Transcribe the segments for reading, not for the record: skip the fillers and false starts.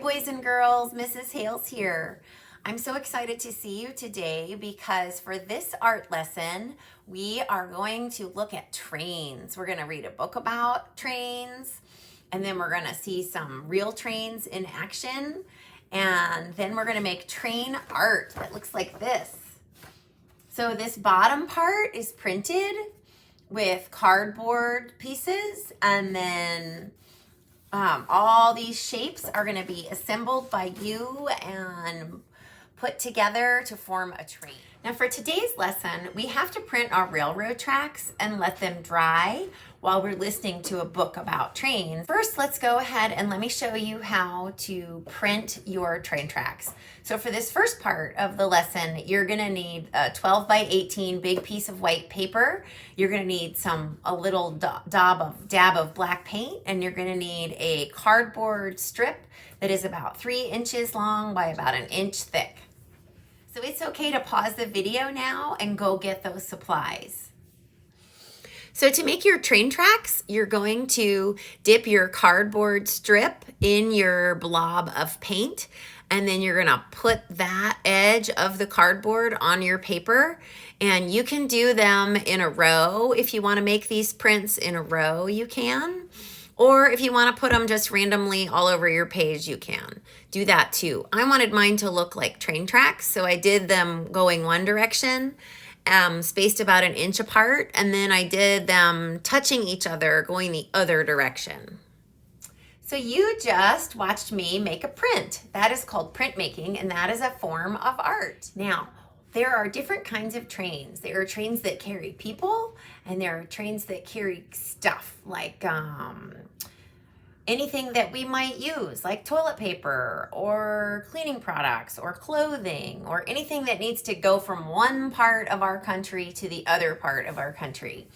boys and girls, Mrs. Hales here. I'm so excited to see you today because for this art lesson, we are going to look at trains. We're going to read a book about trains, and then we're going to see some real trains in action, and then we're going to make train art that looks like this. So this bottom part is printed with cardboard pieces, and then all these shapes are going to be assembled by you and put together to form a train. Now for today's lesson, we have to print our railroad tracks and let them dry while we're listening to a book about trains. First, let's go ahead and let me show you how to print your train tracks. So for this first part of the lesson, you're gonna need a 12 by 18 big piece of white paper. You're gonna need a little dab of black paint, and you're gonna need a cardboard strip that is about 3 inches long by about 1 inch thick. So it's okay to pause the video now and go get those supplies. So to make your train tracks, you're going to dip your cardboard strip in your blob of paint, and then you're gonna put that edge of the cardboard on your paper, and you can do them in a row. If you wanna make these prints in a row, you can. Or if you want to put them just randomly all over your page, you can do that too. I wanted mine to look like train tracks, so I did them going one direction, spaced about 1 inch apart, and then I did them touching each other, going the other direction. So you just watched me make a print. That is called printmaking, and that is a form of art. Now, there are different kinds of trains. There are trains that carry people, and there are trains that carry stuff like anything that we might use, like toilet paper or cleaning products or clothing or anything that needs to go from one part of our country to the other part of our country.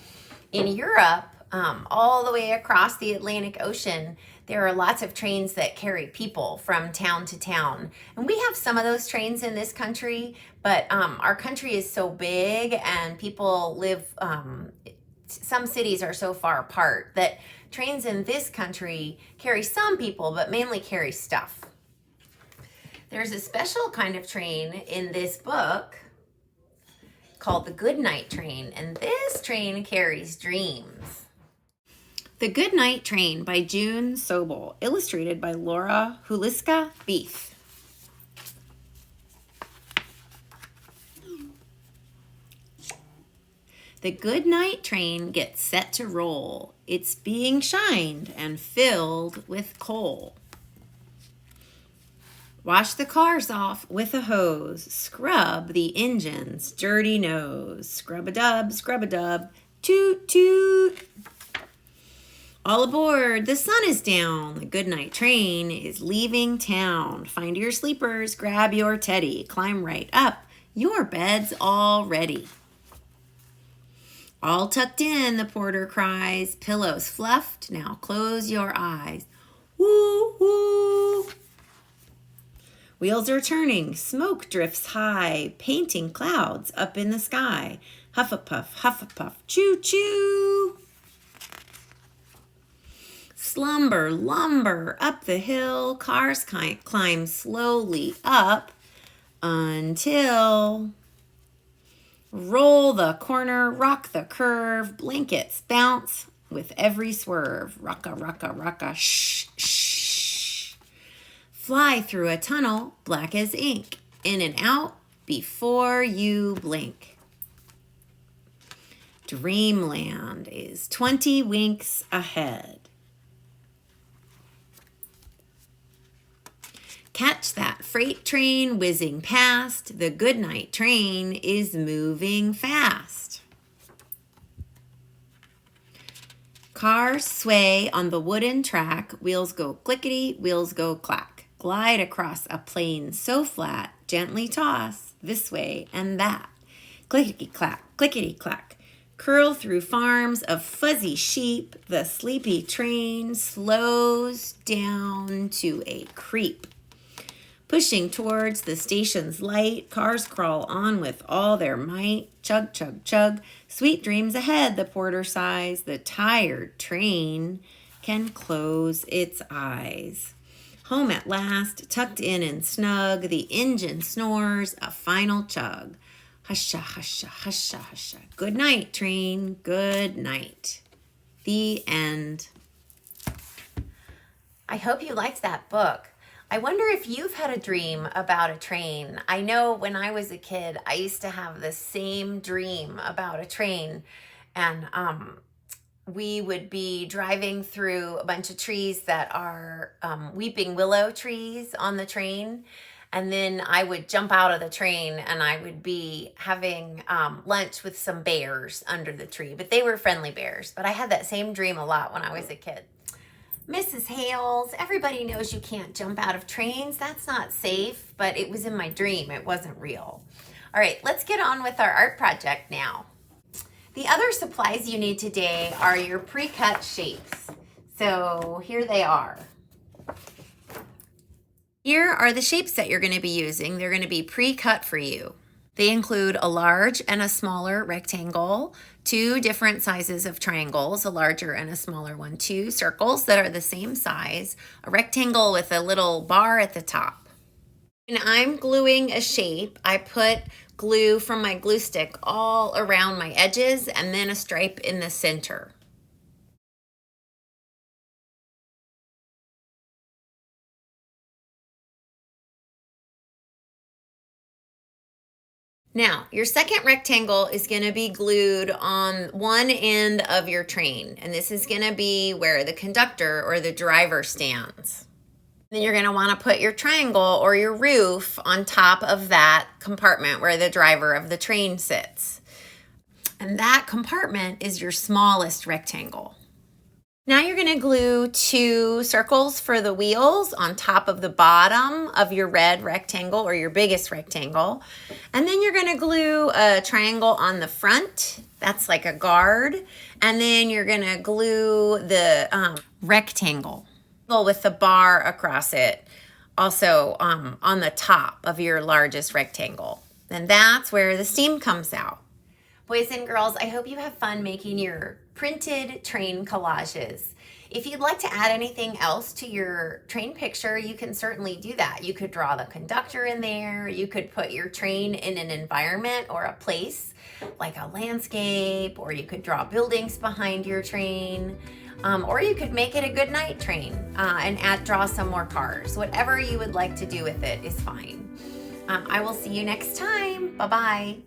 In Europe, all the way across the Atlantic Ocean, there are lots of trains that carry people from town to town. And we have some of those trains in this country, but our country is so big and people live, some cities are so far apart that trains in this country carry some people, but mainly carry stuff. There's a special kind of train in this book called the Goodnight train, and this train carries dreams. The Goodnight Train by June Sobel, illustrated by Laura Huliska Beef. The Goodnight train gets set to roll. It's being shined and filled with coal. Wash the cars off with a hose. Scrub the engine's dirty nose. Scrub-a-dub, toot toot. All aboard, the sun is down. The Goodnight train is leaving town. Find your sleepers, grab your teddy, climb right up. Your bed's all ready. All tucked in, the porter cries. Pillows fluffed, now close your eyes. Woo, woo. Wheels are turning, smoke drifts high, painting clouds up in the sky. Huff-a-puff, choo-choo. Slumber, lumber, up the hill, cars climb slowly up until roll the corner, rock the curve, blankets bounce with every swerve. Rocka, rocka, rocka, shh, shh. Fly through a tunnel, black as ink, in and out before you blink. Dreamland is 20 winks ahead. Catch that freight train whizzing past. The Goodnight train is moving fast. Cars sway on the wooden track. Wheels go clickety, wheels go clack. Glide across a plain so flat. Gently toss this way and that. Clickety clack, clickety clack. Curl through farms of fuzzy sheep. The sleepy train slows down to a creep. Pushing towards the station's light, cars crawl on with all their might. Chug, chug, chug. Sweet dreams ahead, the porter sighs. The tired train can close its eyes. Home at last, tucked in and snug, the engine snores a final chug. Husha, husha, husha, husha. Good night, train, good night. The end. I hope you liked that book. I wonder if you've had a dream about a train. I know when I was a kid, I used to have the same dream about a train. And we would be driving through a bunch of trees that are weeping willow trees on the train. And then I would jump out of the train and I would be having lunch with some bears under the tree. But they were friendly bears. But I had that same dream a lot when I was a kid. Mrs. Hales, everybody knows you can't jump out of trains. That's not safe, but it was in my dream. It wasn't real. All right, let's get on with our art project now. The other supplies you need today are your pre-cut shapes. So here they are. Here are the shapes that you're going to be using. They're going to be pre-cut for you. They include a large and a smaller rectangle, 2 different sizes of triangles, a larger and a smaller one, 2 circles that are the same size, a rectangle with a little bar at the top. When I'm gluing a shape, I put glue from my glue stick all around my edges and then a stripe in the center. Now, your second rectangle is going to be glued on one end of your train, and this is going to be where the conductor or the driver stands. Then you're going to want to put your triangle or your roof on top of that compartment where the driver of the train sits. And that compartment is your smallest rectangle. Now you're going to glue 2 circles for the wheels on top of the bottom of your red rectangle or your biggest rectangle. And then you're going to glue a triangle on the front. That's like a guard. And then you're going to glue the rectangle with the bar across it, also on the top of your largest rectangle. And that's where the steam comes out. Boys and girls, I hope you have fun making your printed train collages. If you'd like to add anything else to your train picture, you can certainly do that. You could draw the conductor in there. You could put your train in an environment or a place like a landscape, or you could draw buildings behind your train, or you could make it a Goodnight train and draw some more cars. Whatever you would like to do with it is fine. I will see you next time. Bye-bye.